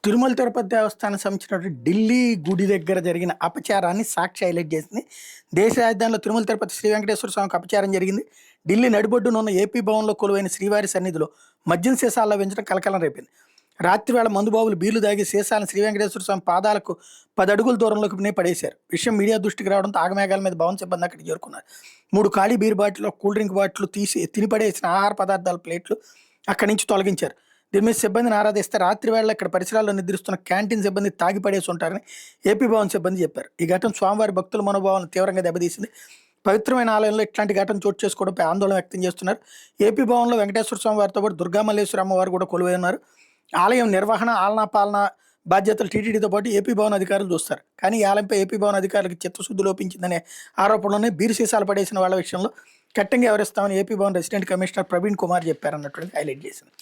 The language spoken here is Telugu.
తిరుమల తిరుపతి దేవస్థానం సంబంధించినటువంటి ఢిల్లీ గుడి దగ్గర జరిగిన అపచారాన్ని సాక్షి హైలైట్ చేసింది. దేశ రాజధానిలో తిరుమల తిరుపతి శ్రీ వెంకటేశ్వర స్వామికి అపచారం జరిగింది. ఢిల్లీ నడిబొడ్డున ఉన్న ఏపీ భవన్లో కొలువైన శ్రీవారి సన్నిధిలో మద్యం సీసాల్లో పెంచడం కలకలం రేపింది. రాత్రివేళ మందుబాబులు బీర్లు దాగి సీసాలను శ్రీ వెంకటేశ్వర స్వామి పాదాలకు 10 అడుగుల దూరంలోకి పడేశారు. విషయం మీడియా దృష్టికి రావడంతో ఆగమేఘాల మీద భవన్ సిబ్బంది అక్కడికి చేరుకున్నారు. 3 ఖాళీ beer bottle, cool drink bottle తీసి తినిపడేసిన ఆహార పదార్థాల ప్లేట్లు అక్కడి నుంచి తొలగించారు. దీని మీద సిబ్బందిని ఆరాధిస్తే రాత్రి వేళ ఇక్కడ పరిసరాల్లో నిద్రిస్తున్న క్యాంటీన్ సిబ్బంది తాగిపడేసి ఉంటారని ఏపీ భవన్ సిబ్బంది చెప్పారు. ఈ ఘటన స్వామివారి భక్తుల మనోభావాలను తీవ్రంగా దెబ్బతీసింది. పవిత్రమైన ఆలయంలో ఇట్లాంటి ఘటన చోటు చేసుకోవడంపై ఆందోళన వ్యక్తం చేస్తున్నారు. ఏపీ భవన్లో వెంకటేశ్వర స్వామి వారితో పాటు దుర్గామల్లేశ్వర అమ్మవారు కూడా కొలువై ఉన్నారు. ఆలయం నిర్వహణ, ఆలనా పాలన బాధ్యతలు టీటీడీతో పాటు ఏపీ భవన్ అధికారులు చూస్తారు. కానీ ఈ ఆలయంపై ఏపీ భవన్ అధికారులకు చిత్తశుద్ధి లోపించిందనే ఆరోపణలోనే బీరు సీసాలు పడేసిన వాళ్ళ విషయంలో కట్టంగా వ్యవహరిస్తామని AP Bhavan resident commissioner Praveen Kumar చెప్పారన్నట్టు హైలైట్ చేసింది.